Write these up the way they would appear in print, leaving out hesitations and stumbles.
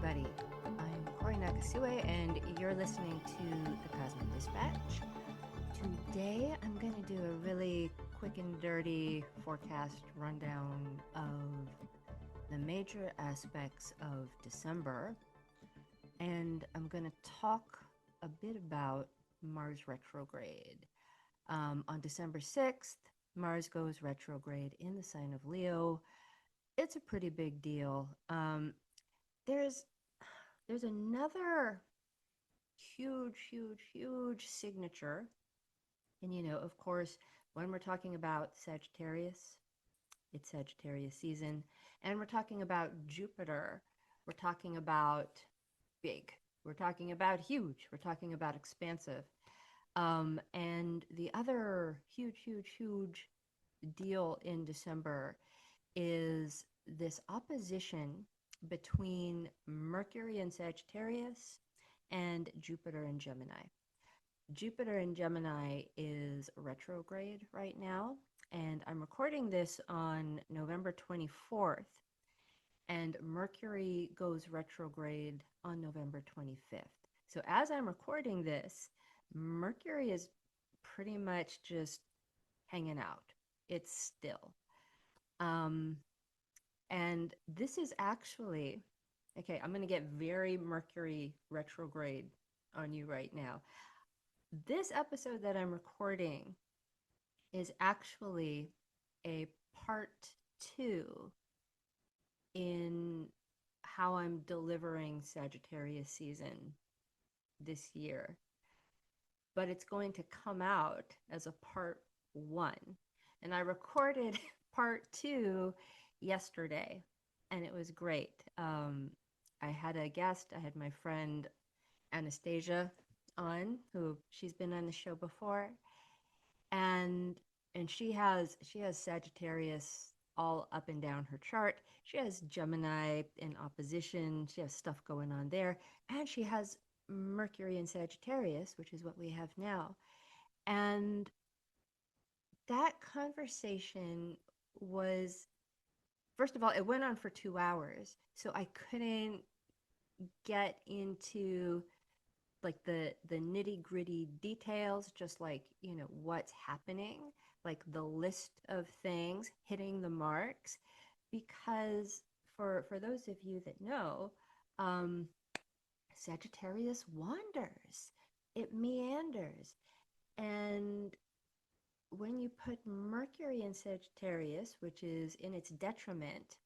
everybody. I'm Cory and you're listening to the Cosmic Dispatch. Today, I'm going to do a really quick and dirty forecast rundown of the major aspects of December, and I'm going to talk a bit about Mars retrograde. On December 6th, Mars goes retrograde in the sign of Leo. It's a pretty big deal. There's another huge signature. And of course, when we're talking about Sagittarius, it's Sagittarius season. And we're talking about Jupiter. We're talking about big. We're talking about huge. We're talking about expansive. And the other huge deal in December is this opposition between Mercury in Sagittarius and Jupiter in Gemini. Jupiter in Gemini is retrograde right now, and I'm recording this on November 24th, and Mercury goes retrograde on November 25th. So as I'm recording this, Mercury is pretty much just hanging out. It's still. And this is actually, okay, I'm going to get very Mercury retrograde on you right now. This episode that I'm recording is actually a part 2 in how I'm delivering Sagittarius season this year. But it's going to come out as a part 1. And I recorded part 2 yesterday, and it was great. I had a guest. I had my friend Anastasia on, who she's been on the show before, and she has Sagittarius all up and down her chart. She has Gemini in opposition. She has stuff going on there, and she has Mercury in Sagittarius, which is what we have now. And that conversation was, first of all, it went on for 2 hours, so I couldn't get into like the nitty-gritty details, just like, what's happening, like the list of things hitting the marks, because for those of you that know, Sagittarius wanders, it meanders, and when you put Mercury in Sagittarius, which is in its detriment,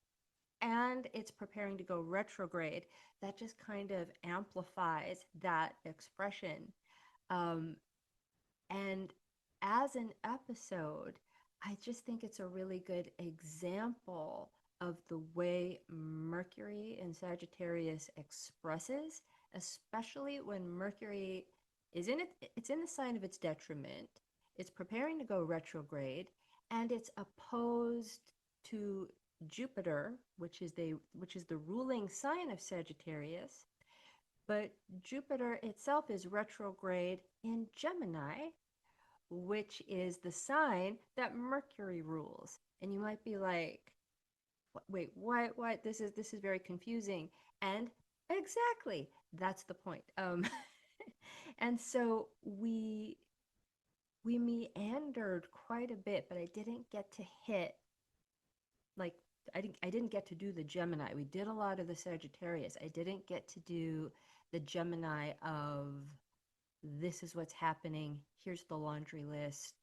and it's preparing to go retrograde, that just kind of amplifies that expression. And as an episode, I just think it's a really good example of the way Mercury in Sagittarius expresses, especially when Mercury is it's in the sign of its detriment. It's preparing to go retrograde, and it's opposed to Jupiter, which is the ruling sign of Sagittarius. But Jupiter itself is retrograde in Gemini, which is the sign that Mercury rules. And you might be like, wait, what? This is very confusing. And exactly, that's the point. And so we meandered quite a bit, but I didn't get to hit, like, I didn't get to do the Gemini. We did a lot of the Sagittarius. I didn't get to do the Gemini of this is what's happening. Here's the laundry list.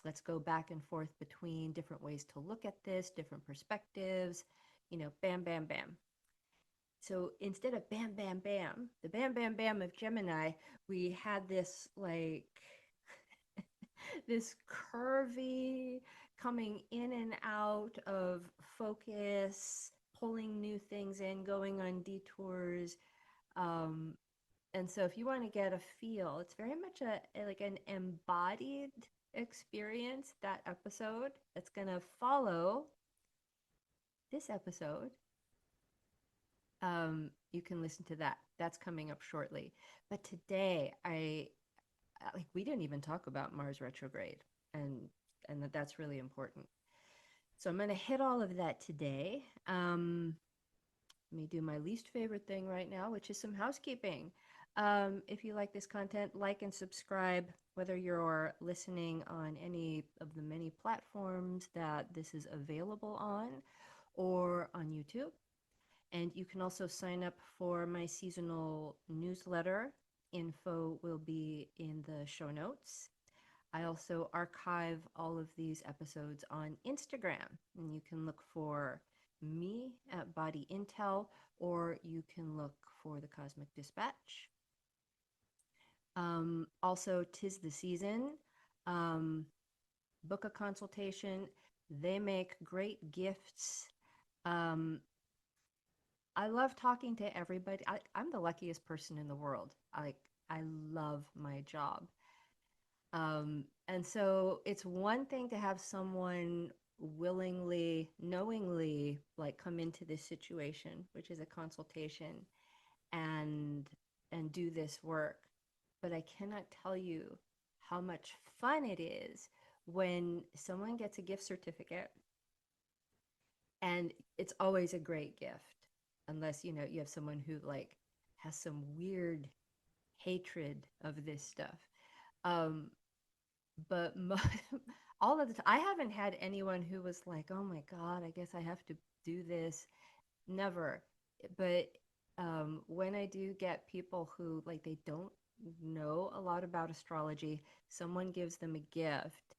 Let's go back and forth between different ways to look at this, different perspectives, bam, bam, bam. So instead of bam, bam, bam, the bam, bam, bam of Gemini, we had this like this curvy coming in and out of focus, pulling new things in, going on detours. And so if you want to get a feel, it's very much like an embodied experience, that episode that's going to follow this episode. You can listen to that. That's coming up shortly. But today, we didn't even talk about Mars retrograde, and that's really important. So I'm going to hit all of that today. let me do my least favorite thing right now, which is some housekeeping. If you like this content, like and subscribe, whether you're listening on any of the many platforms that this is available on or on YouTube. And you can also sign up for my seasonal newsletter. Info will be in the show notes. I also archive all of these episodes on Instagram, and you can look for me at Body Intel, or you can look for the Cosmic Dispatch. Also, 'tis the season. Book a consultation. They make great gifts. Um, I love talking to everybody. I'm the luckiest person in the world. I love my job. And so it's one thing to have someone willingly, knowingly, like come into this situation, which is a consultation, and do this work. But I cannot tell you how much fun it is when someone gets a gift certificate, and it's always a great gift, unless you have someone who like has some weird hatred of this stuff. Um, but all of the time, I haven't had anyone who was like, "Oh my God, I guess I have to do this." Never. But when I do get people who like they don't know a lot about astrology, someone gives them a gift,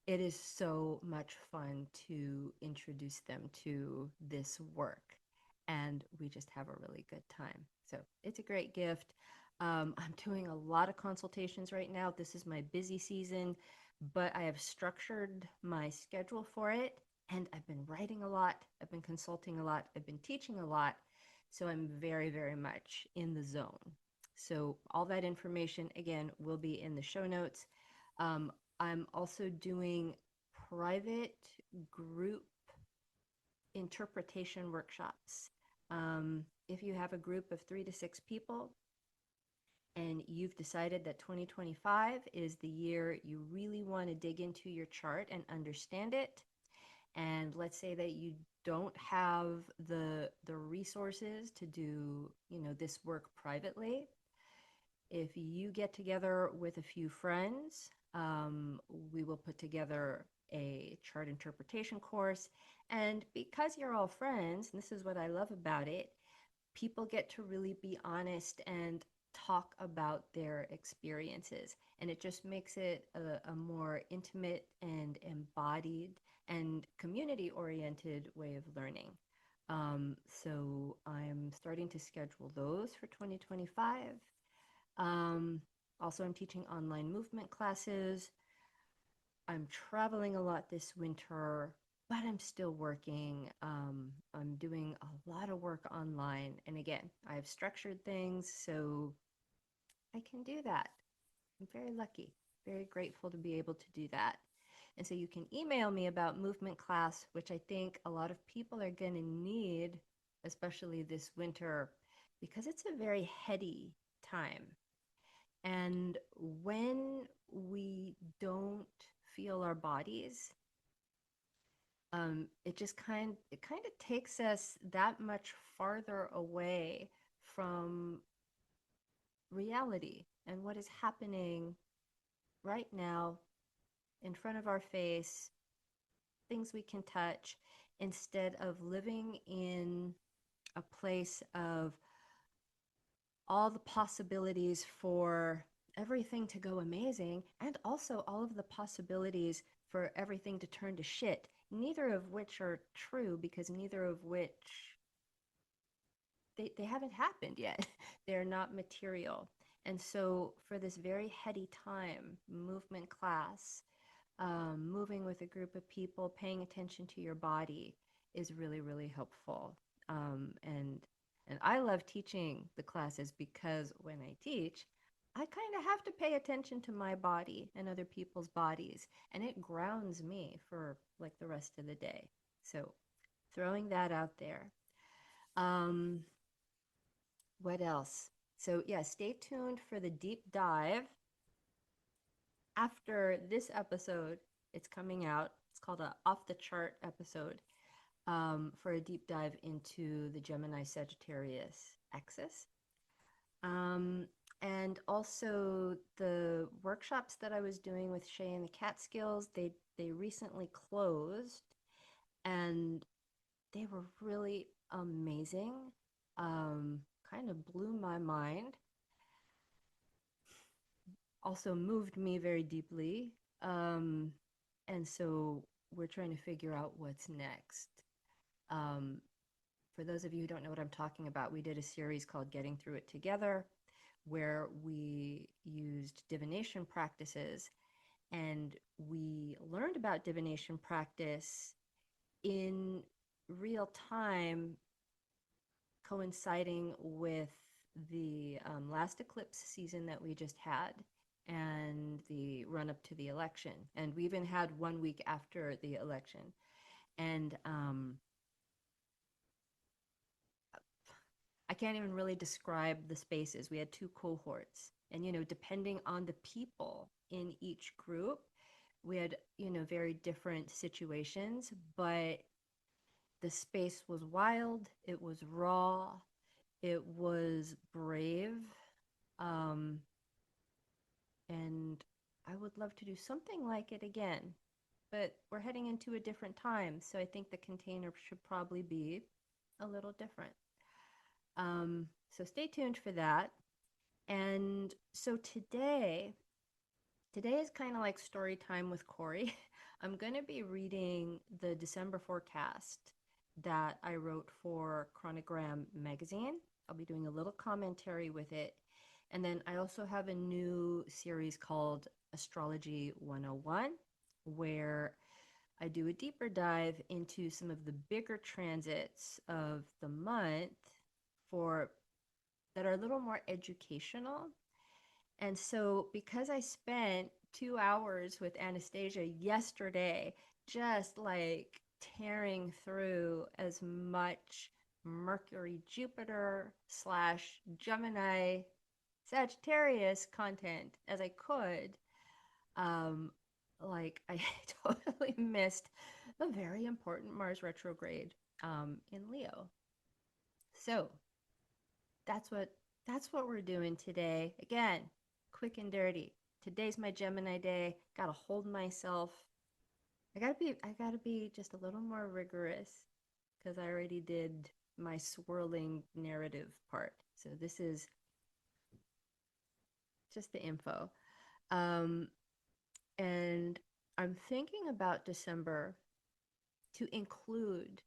it is so much fun to introduce them to this work. And we just have a really good time. So it's a great gift. I'm doing a lot of consultations right now. This is my busy season, but I have structured my schedule for it. And I've been writing a lot. I've been consulting a lot. I've been teaching a lot. So I'm very, very much in the zone. So all that information, again, will be in the show notes. Um, I'm also doing private group interpretation workshops. If you have a group of 3 to 6 people and you've decided that 2025 is the year you really want to dig into your chart and understand it, and let's say that you don't have the resources to do this work privately, if you get together with a few friends, we will put together a chart interpretation course. And because you're all friends, and this is what I love about it, people get to really be honest and talk about their experiences. And it just makes it a more intimate and embodied and community oriented way of learning. So I'm starting to schedule those for 2025. Um, Also, I'm teaching online movement classes. I'm traveling a lot this winter, but I'm still working. I'm doing a lot of work online. And again, I have structured things, so I can do that. I'm very lucky, very grateful to be able to do that. And so you can email me about movement class, which I think a lot of people are going to need, especially this winter, because it's a very heady time. And when we don't feel our bodies, it kind of takes us that much farther away from reality and what is happening right now in front of our face, things we can touch, instead of living in a place of all the possibilities for everything to go amazing, and also all of the possibilities for everything to turn to shit, neither of which are true, because neither of which they haven't happened yet. They're not material. And so for this very heady time, movement class, moving with a group of people, paying attention to your body is really, really helpful. And I love teaching the classes because when I teach, I kind of have to pay attention to my body and other people's bodies, and it grounds me for like the rest of the day. So throwing that out there. Um, what else? So yeah, stay tuned for the deep dive. After this episode, it's coming out. It's called a off the chart episode. for a deep dive into the Gemini Sagittarius axis. Um, and also the workshops that I was doing with Shay and the Catskills, they recently closed, and they were really amazing. Kind of blew my mind. Also moved me very deeply. Um, and so we're trying to figure out what's next. Um, for those of you who don't know what I'm talking about, we did a series called Getting Through It Together, where we used divination practices, and we learned about divination practice in real time, coinciding with the last eclipse season that we just had and the run up to the election. And we even had 1 week after the election. And I can't even really describe the spaces. We had two cohorts. And, depending on the people in each group, we had, very different situations, but the space was wild, it was raw, it was brave. Um, and I would love to do something like it again, but we're heading into a different time. So I think the container should probably be a little different. So stay tuned for that. And so today is kind of like story time with Cory. I'm going to be reading the December forecast that I wrote for Chronogram magazine. I'll be doing a little commentary with it. And then I also have a new series called Astrology 101, where I do a deeper dive into some of the bigger transits of the month for that are a little more educational. And so, because I spent 2 hours with Anastasia yesterday, just like tearing through as much Mercury, Jupiter slash Gemini, Sagittarius content as I could, like I totally missed a very important Mars retrograde in Leo. So that's what we're doing today. Again, quick and dirty. Today's my Gemini day. Gotta hold myself. I gotta be just a little more rigorous because I already did my swirling narrative part. So this is just the info. Um, and I'm thinking about December to include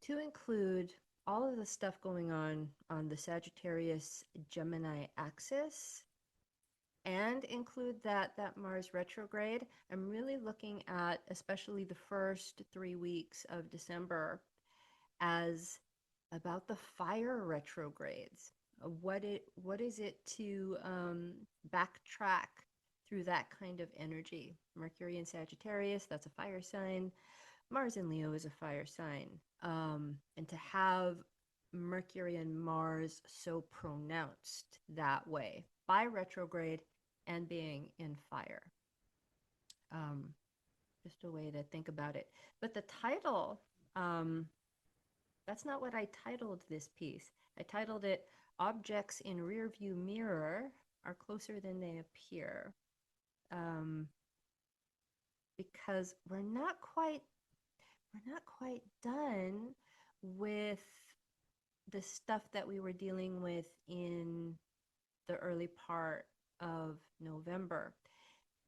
to include all of the stuff going on the Sagittarius Gemini axis and include that Mars retrograde. I'm really looking at especially the first 3 weeks of December as about the fire retrogrades. What is it to backtrack through that kind of energy? Mercury in Sagittarius, that's a fire sign. Mars in Leo is a fire sign. And to have Mercury and Mars so pronounced that way by retrograde and being in fire. Um, just a way to think about it. But the title, that's not what I titled this piece. I titled it Objects in Rearview Mirror Are Closer Than They Appear. Because we're not quite done with the stuff that we were dealing with in the early part of November.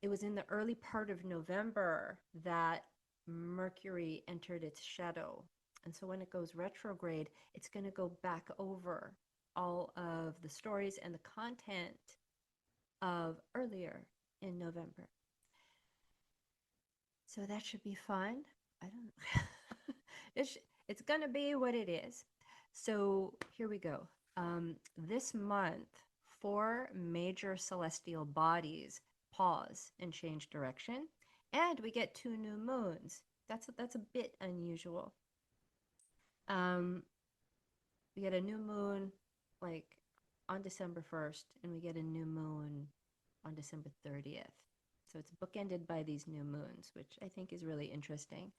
It was in the early part of November that Mercury entered its shadow. And so when it goes retrograde, it's going to go back over all of the stories and the content of earlier in November. So that should be fun. I don't know. It's going to be what it is. So here we go. This month, 4 major celestial bodies pause and change direction, and we get 2 new moons. That's a bit unusual. We get a new moon like on December 1st, and we get a new moon on December 30th. So it's bookended by these new moons, which I think is really interesting.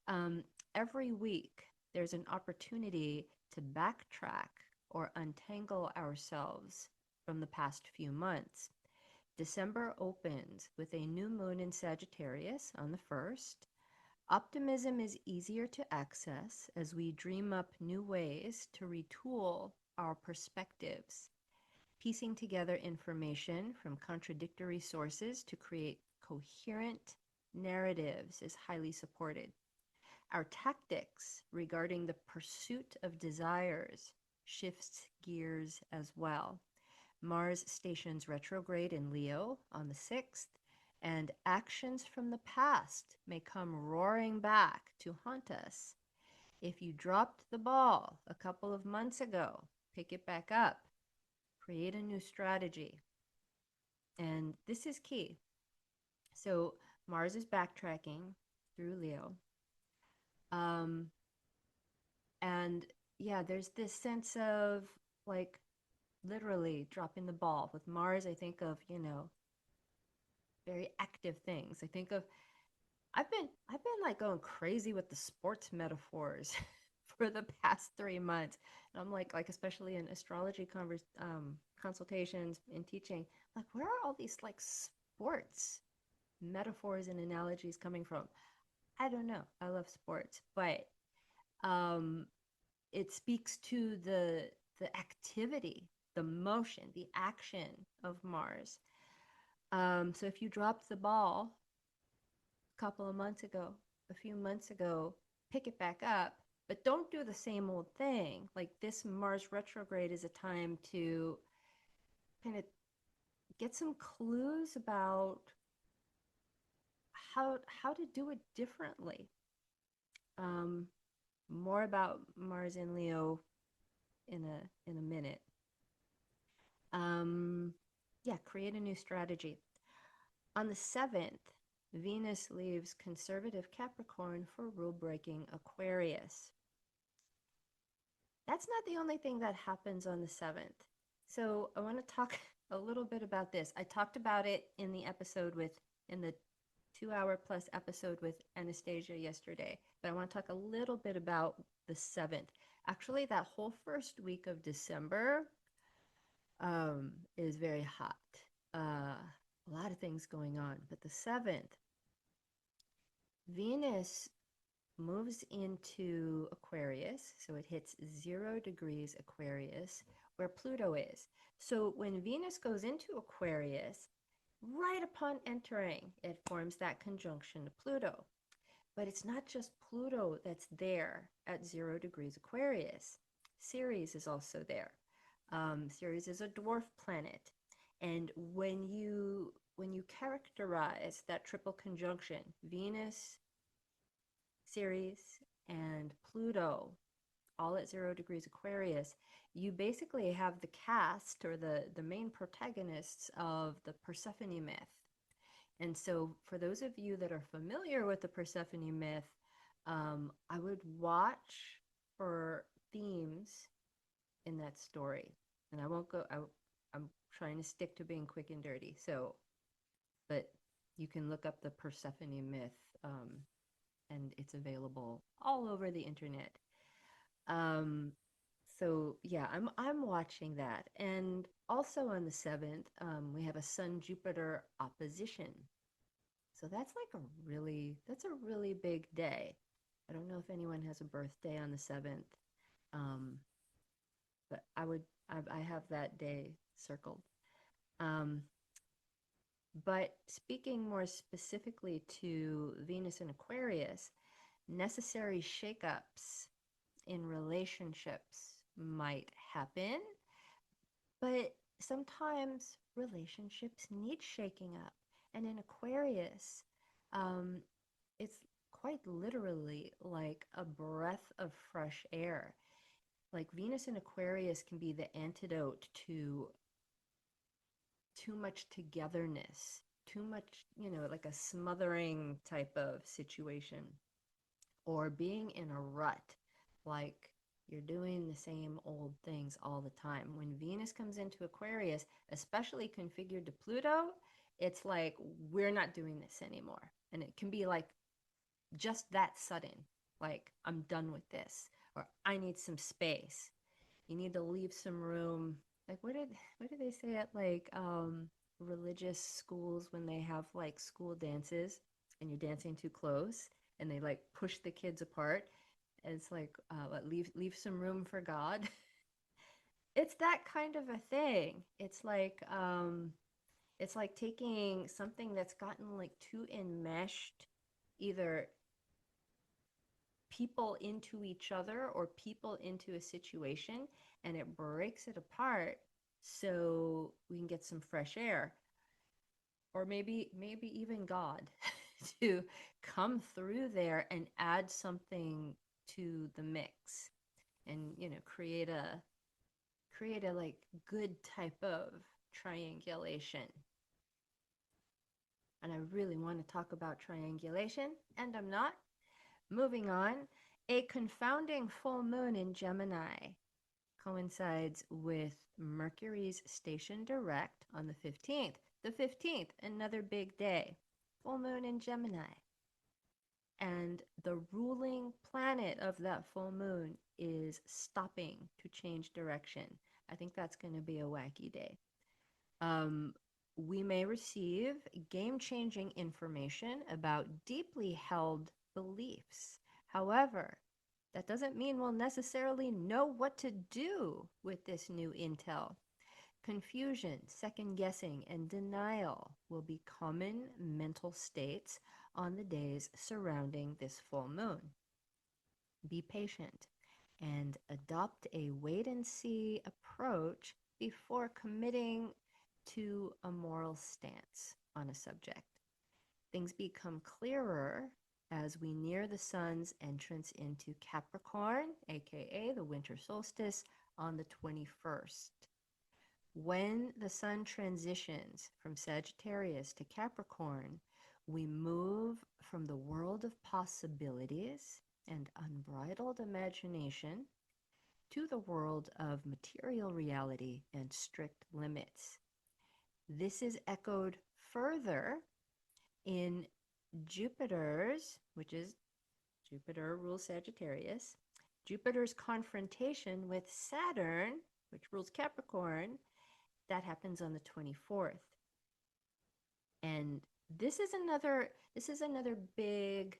Um, every week, there's an opportunity to backtrack or untangle ourselves from the past few months. December opens with a new moon in Sagittarius on the 1st. Optimism is easier to access as we dream up new ways to retool our perspectives. Piecing together information from contradictory sources to create coherent narratives is highly supported. Our tactics regarding the pursuit of desires shifts gears as well. Mars stations retrograde in Leo on the 6th, and actions from the past may come roaring back to haunt us. If you dropped the ball a couple of months ago, pick it back up, create a new strategy. And this is key. So Mars is backtracking through Leo. Um, and yeah, there's this sense of like literally dropping the ball. With Mars, I think of, very active things. I think of I've been like going crazy with the sports metaphors for the past 3 months. And I'm like especially in astrology consultations and teaching, like where are all these like sports metaphors and analogies coming from? I don't know. I love sports, but um, it speaks to the activity, the motion, the action of Mars. So if you dropped the ball a couple of months ago, a few months ago, pick it back up, but don't do the same old thing. Like this Mars retrograde is a time to kind of get some clues about how to do it differently. Um, more about Mars in Leo in a minute. Um, yeah, create a new strategy. On the 7th, Venus leaves conservative Capricorn for rule-breaking Aquarius. That's not the only thing that happens on the 7th. So I want to talk a little bit about this. I talked about it in the 2 hour plus episode with Anastasia yesterday, but I want to talk a little bit about the 7th. Actually, that whole first week of December is very hot. A lot of things going on, but the 7th, Venus moves into Aquarius, so it hits 0 degrees Aquarius, where Pluto is. So when Venus goes into Aquarius, right upon entering, it forms that conjunction to Pluto. But it's not just Pluto that's there at 0 degrees Aquarius. Ceres is also there. Ceres is a dwarf planet. And when you characterize that triple conjunction, Venus, Ceres, and Pluto, all at 0 degrees Aquarius, you basically have the cast or the main protagonists of the Persephone myth. And so for those of you that are familiar with the Persephone myth, I would watch for themes in that story. And I won't go, I'm trying to stick to being quick and dirty. So, but you can look up the Persephone myth, and it's available all over the internet. Um, so yeah, I'm watching that. And also on the 7th, we have a Sun Jupiter opposition. So that's a really big day. I don't know if anyone has a birthday on the 7th. Um, but I have that day circled. Um, but speaking more specifically to Venus and Aquarius, necessary shakeups in relationships might happen, but sometimes relationships need shaking up. And in Aquarius, um, it's quite literally like a breath of fresh air. Like Venus in Aquarius can be the antidote to too much togetherness, too much, like a smothering type of situation, or being in a rut, like you're doing the same old things all the time. When Venus comes into Aquarius, especially configured to Pluto, it's like we're not doing this anymore. And it can be like just that sudden. Like, I'm done with this, or I need some space. You need to leave some room. Like, what did they say at like religious schools when they have like school dances and you're dancing too close and they like push the kids apart? And it's like, leave some room for God. It's that kind of a thing. It's like taking something that's gotten like too enmeshed, either people into each other or people into a situation, and it breaks it apart so we can get some fresh air, or maybe even God to come through there and add something to the mix, and create a like good type of triangulation. And I really want to talk about triangulation, and I'm not. Moving on, a confounding full moon in Gemini coincides with Mercury's station direct on the 15th. The 15th, another big day. Full moon in Gemini. And the ruling planet of that full moon is stopping to change direction. I think that's going to be a wacky day. We may receive game-changing information about deeply held beliefs. However, that doesn't mean we'll necessarily know what to do with this new intel. Confusion, second guessing, and denial will be common mental states on the days surrounding this full moon. Be patient and adopt a wait and see approach before committing to a moral stance on a subject. Things become clearer as we near the sun's entrance into Capricorn, aka the winter solstice, on the 21st. When the sun transitions from Sagittarius to Capricorn, we move from the world of possibilities and unbridled imagination to the world of material reality and strict limits. This is echoed further in Jupiter's, which is Jupiter rules Sagittarius, Jupiter's confrontation with Saturn, which rules Capricorn, that happens on the 24th. And this is another big,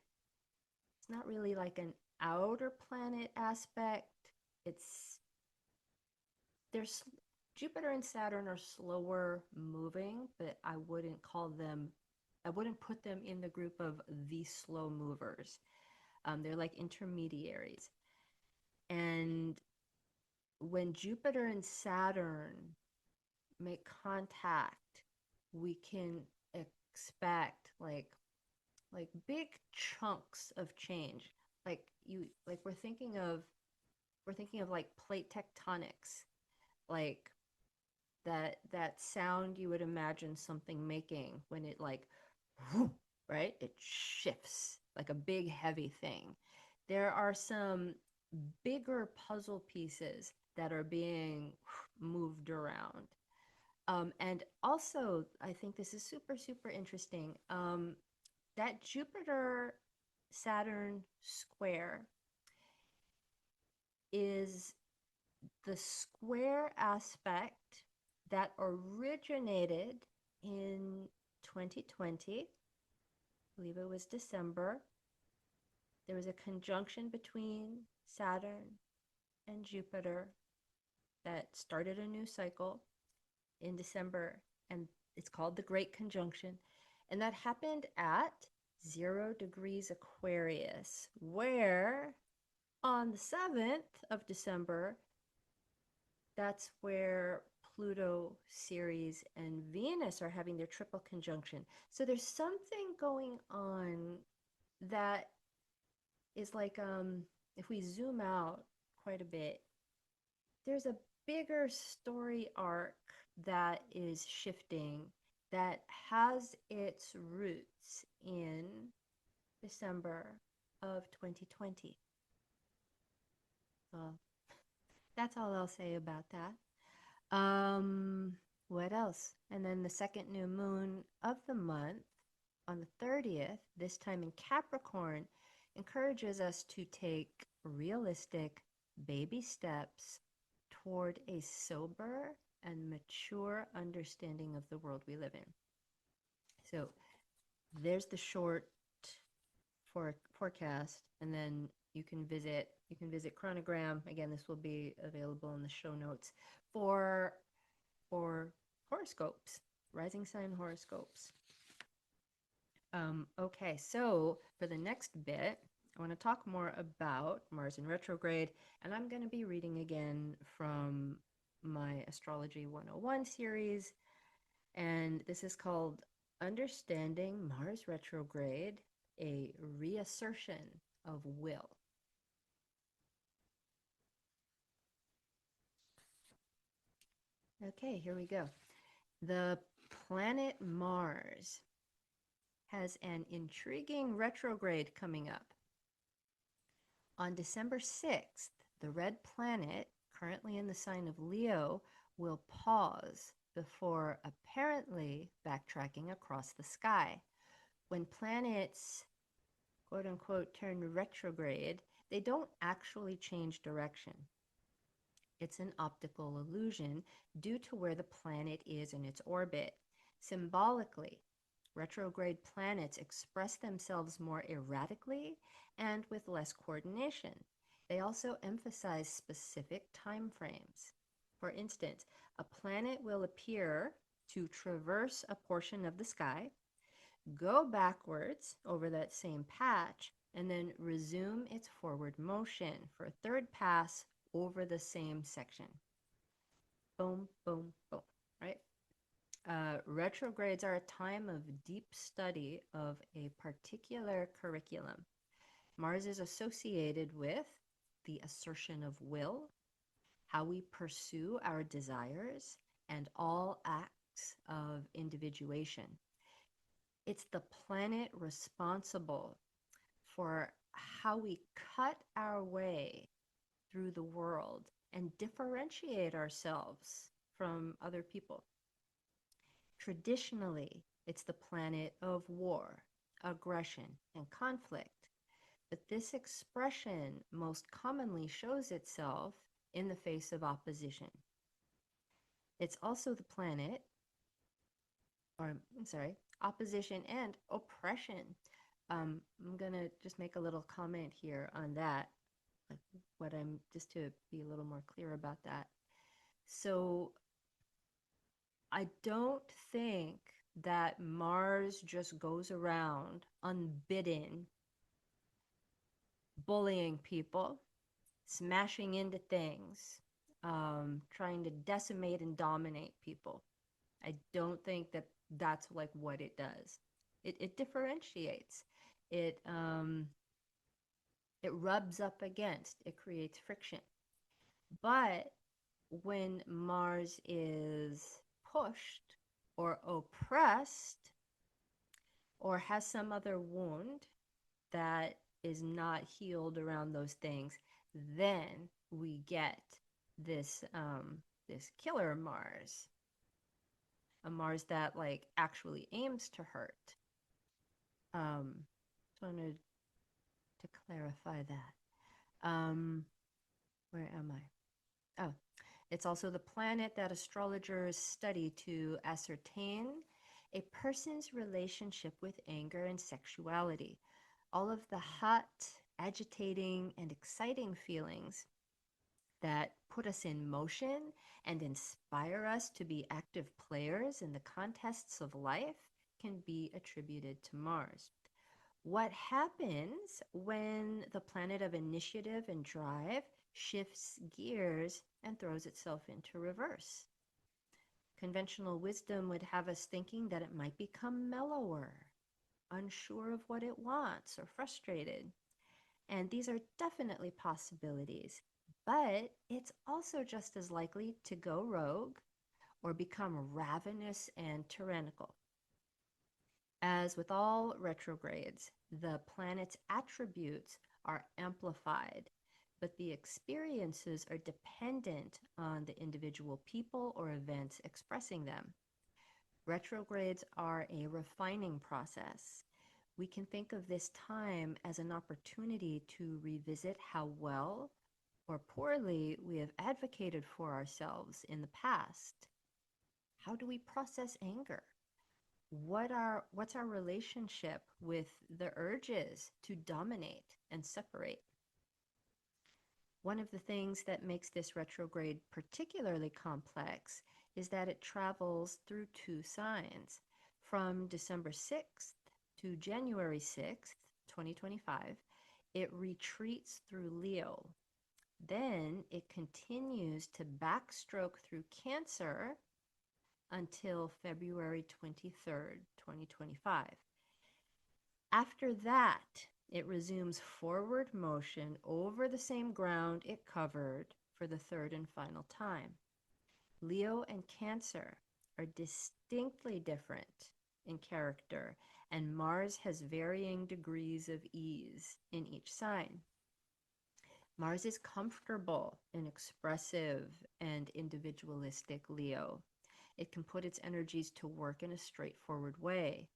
it's not really like an outer planet aspect. It's there's Jupiter and Saturn are slower moving, but I wouldn't put them in the group of the slow movers. They're like intermediaries. And when Jupiter and Saturn make contact, we can expect like big chunks of change. Like we're thinking of like plate tectonics, like that sound you would imagine something making when it like whoop, right, it shifts like a big heavy thing. There are some bigger puzzle pieces that are being moved around. And also, I think this is super, super interesting. That Jupiter Saturn square is the square aspect that originated in 2020. I believe it was December. There was a conjunction between Saturn and Jupiter that started a new cycle in December, and it's called the Great Conjunction. And that happened at 0 degrees Aquarius, where on the 7th of December, that's where Pluto, Ceres, and Venus are having their triple conjunction. So there's something going on that is like, if we zoom out quite a bit, there's a bigger story arc that is shifting that has its roots in December of 2020. Well, that's all I'll say about that. What else? And then the second new moon of the month on the 30th, this time in Capricorn, encourages us to take realistic baby steps toward a sober and mature understanding of the world we live in. So there's the short forecast, and then you can visit chronogram. Again, this will be available in the show notes for horoscopes, rising sign horoscopes. Okay, so for the next bit, I want to talk more about Mars in retrograde, and I'm going to be reading again from my Astrology 101 series, and this is called Understanding Mars Retrograde, a Reassertion of Will. Okay, here we go. The planet Mars has an intriguing retrograde coming up. On December 6th, the red planet, currently in the sign of Leo, will pause before apparently backtracking across the sky. When planets, quote unquote, turn retrograde, they don't actually change direction. It's an optical illusion due to where the planet is in its orbit. Symbolically, retrograde planets express themselves more erratically and with less coordination. They also emphasize specific time frames. For instance, a planet will appear to traverse a portion of the sky, go backwards over that same patch, and then resume its forward motion for a third pass over the same section. Boom, boom, boom, right? Retrogrades are a time of deep study of a particular curriculum. Mars is associated with the assertion of will, how we pursue our desires, and all acts of individuation. It's the planet responsible for how we cut our way through the world and differentiate ourselves from other people. Traditionally, it's the planet of war, aggression, and conflict. But this expression most commonly shows itself in the face of opposition. It's also the planet, opposition and oppression. I'm going to just make a little comment here on that, just to be a little more clear about that. So I don't think that Mars just goes around unbidden, bullying people, smashing into things, trying to decimate and dominate people. I don't think that that's like what it does. It differentiates. It rubs up against. It creates friction. But when Mars is pushed or oppressed or has some other wound that is not healed around those things, then we get this this killer Mars, a Mars that like actually aims to hurt. Just wanted to clarify that. Where am I? Oh, it's also the planet that astrologers study to ascertain a person's relationship with anger and sexuality. All of the hot, agitating, and exciting feelings that put us in motion and inspire us to be active players in the contests of life can be attributed to Mars. What happens when the planet of initiative and drive shifts gears and throws itself into reverse? Conventional wisdom would have us thinking that it might become mellower, unsure of what it wants, or frustrated. And these are definitely possibilities, but it's also just as likely to go rogue or become ravenous and tyrannical. As with all retrogrades, the planet's attributes are amplified, but the experiences are dependent on the individual people or events expressing them. Retrogrades are a refining process. We can think of this time as an opportunity to revisit how well or poorly we have advocated for ourselves in the past. How do we process anger? What's our relationship with the urges to dominate and separate? One of the things that makes this retrograde particularly complex is that it travels through two signs. From December 6th to January 6th, 2025, it retreats through Leo. Then it continues to backstroke through Cancer until February 23rd, 2025. After that, it resumes forward motion over the same ground it covered for the third and final time. Leo and Cancer are distinctly different in character, and Mars has varying degrees of ease in each sign. Mars is comfortable in expressive and individualistic Leo. It can put its energies to work in a straightforward way.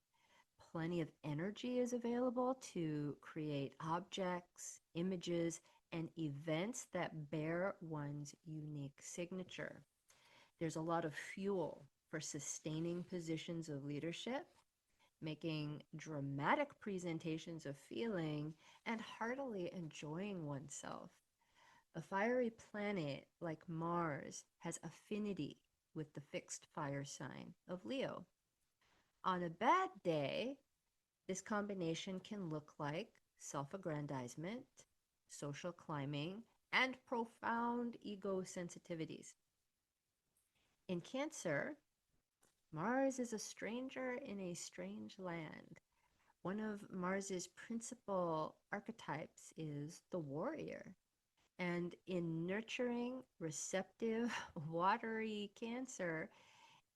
Plenty of energy is available to create objects, images, and events that bear one's unique signature. There's a lot of fuel for sustaining positions of leadership, making dramatic presentations of feeling, and heartily enjoying oneself. A fiery planet like Mars has affinity with the fixed fire sign of Leo. On a bad day, this combination can look like self-aggrandizement, social climbing, and profound ego sensitivities. In Cancer, Mars is a stranger in a strange land. One of Mars's principal archetypes is the warrior. And in nurturing, receptive, watery Cancer,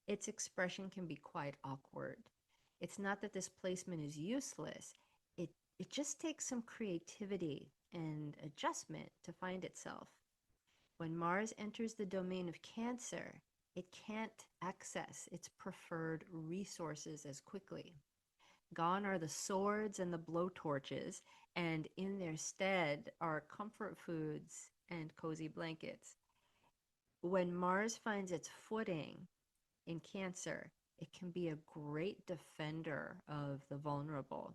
its expression can be quite awkward. It's not that this placement is useless. It just takes some creativity and adjustment to find itself. When Mars enters the domain of Cancer, it can't access its preferred resources as quickly. Gone are the swords and the blowtorches, and in their stead are comfort foods and cozy blankets. When Mars finds its footing in Cancer, it can be a great defender of the vulnerable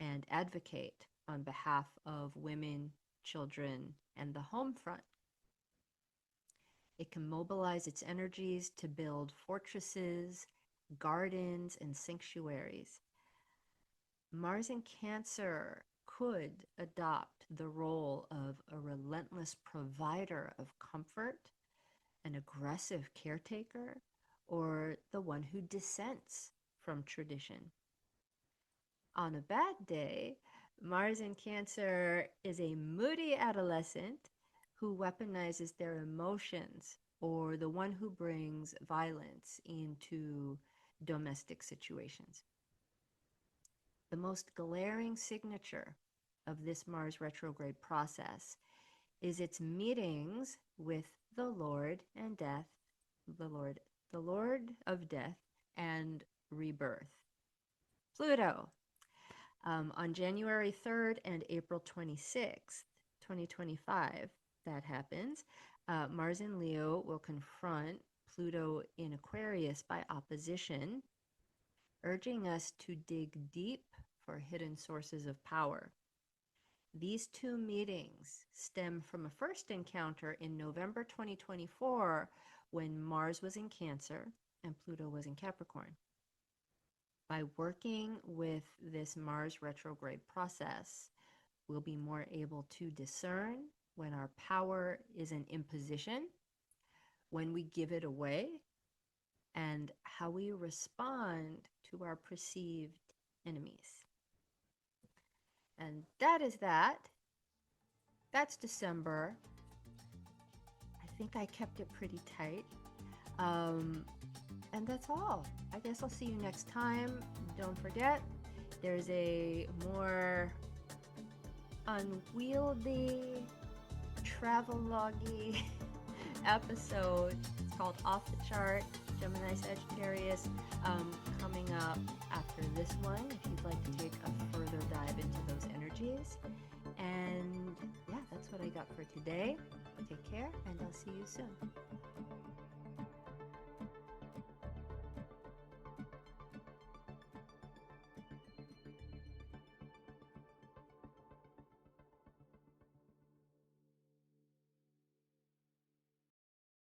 and advocate on behalf of women, children, and the home front. It can mobilize its energies to build fortresses, gardens, and sanctuaries. Mars in Cancer could adopt the role of a relentless provider of comfort, an aggressive caretaker, or the one who dissents from tradition. On a bad day, Mars in Cancer is a moody adolescent who weaponizes their emotions, or the one who brings violence into domestic situations. The most glaring signature of this Mars retrograde process is its meetings with the Lord and death, the Lord of death and rebirth, Pluto. On January 3rd and April 26th, 2025, that happens. Mars in Leo will confront Pluto in Aquarius by opposition, urging us to dig deep for hidden sources of power. These two meetings stem from a first encounter in November 2024 when Mars was in Cancer and Pluto was in Capricorn. By working with this Mars retrograde process, we'll be more able to discern when our power is an imposition, when we give it away, and how we respond to our perceived enemies. And that is that. That's December. I think I kept it pretty tight. And that's all. I guess I'll see you next time. Don't forget, there's a more unwieldy, travelogue-y episode. It's called Off the Chart. Gemini, Sagittarius, coming up after this one if you'd like to take a further dive into those energies. And yeah, that's what I got for today. Take care, and I'll see you soon.